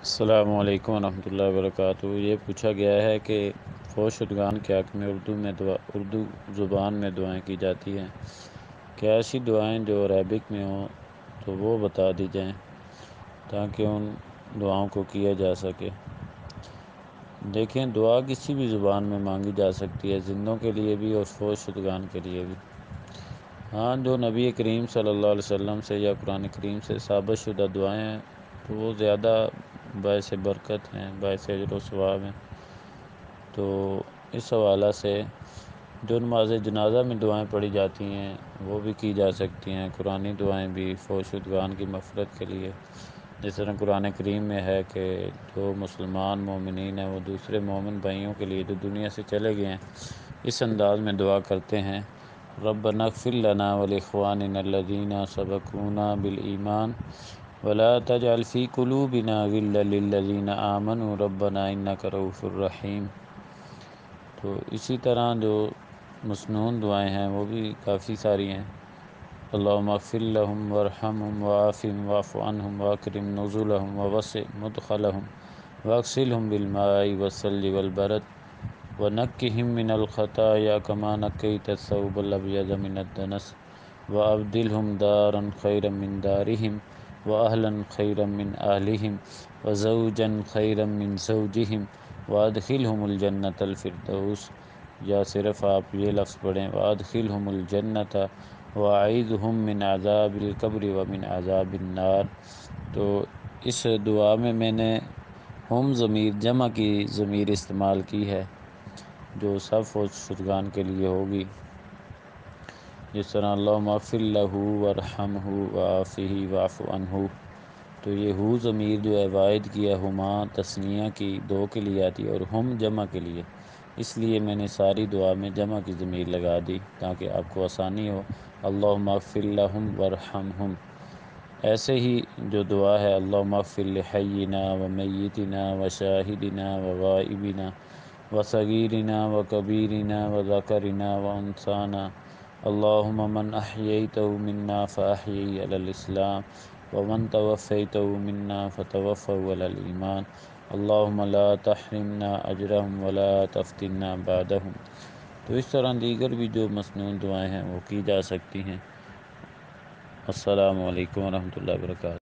السلام علیکم ورحمۃ اللہ وبرکاتہ۔ یہ پوچھا گیا ہے کہ فوش شدگان کے حق میں اردو زبان میں دعائیں کی جاتی ہیں، کیا ایسی دعائیں جو عربک میں ہوں تو وہ بتا دی جائیں تاکہ ان دعاؤں کو کیا جا سکے۔ دیکھیں، دعا کسی بھی زبان میں مانگی جا سکتی ہے، زندوں کے لیے بھی اور فوش شدگان کے لیے بھی۔ ہاں، جو نبی کریم صلی اللہ علیہ وسلم سے یا قرآن کریم سے ثابت شدہ دعائیں ہیں تو وہ زیادہ باعث برکت ہیں، باعث اجر و ثواب ہیں۔ تو اس حوالہ سے جو نماز جنازہ میں دعائیں پڑھی جاتی ہیں وہ بھی کی جا سکتی ہیں، قرآنی دعائیں بھی فوش شدگان کی مغفرت کے لیے۔ جس طرح قرآن کریم میں ہے کہ جو مسلمان مومنین ہیں وہ دوسرے مومن بھائیوں کے لیے جو دنیا سے چلے گئے ہیں اس انداز میں دعا کرتے ہیں: ربنا اغفر لنا ولاخواننا الذین سبقونا بالایمان ولا تجعل فی قلوبنا غلا للذین آمنوا ربنا انک رؤوف رحیم۔ تو اسی طرح جو مسنون دعائیں ہیں وہ بھی کافی ساری ہیں: اللہم اغفر لہم وارحمہم وعافہم واعف عنہم واکرم نزلہم ووسع مدخلہم واغسلہم بالماء والثلج والبرد ونقہم من الخطایا کما نقیت الثوب الابیض من الدنس وابدلہم دارا خیرا من دارہم واہلا خیرا من اہلہم وزوجا خیرا من زوجہم وادخلہم الجنۃ الفردوس۔ یا صرف آپ یہ لفظ پڑھیں: وادخلہم الجنۃ واعیذہم من عذاب القبر ومن عذاب النار۔ تو اس دعا میں نے ہم ضمیر جمع کی ضمیر استعمال کی ہے جو سب فوش شدگان کے لیے ہوگی، جس طرح اللہم اغفر لہ وارحمہ وعافہ واعف عنہ۔ تو یہ ہو ضمیر جو ہے واحد کی ہے، ہما تثنیہ کی دو کے لیے آتی ہے اور ہم جمع کے لیے، اس لیے میں نے ساری دعا میں جمع کی ضمیر لگا دی تاکہ آپ کو آسانی ہو۔ اللہم اغفر لہم وارحمہم۔ ایسے ہی جو دعا ہے: اللہم اغفر لحینا ومیتنا وشاہدنا وغائبنا وصغیرنا وکبیرنا وذکرنا وانثانا، اللہم من احییتہ منا فاحیہ علی الاسلام ومن توفیتہ منا فتوفہ علی الایمان، اللہم لا تحرمنا اجرہم ولا تفتنا بعدہم۔ تو اس طرح دیگر بھی جو مسنون دعائیں ہیں وہ کی جا سکتی ہیں۔ السلام علیکم ورحمۃ اللہ وبرکاتہ۔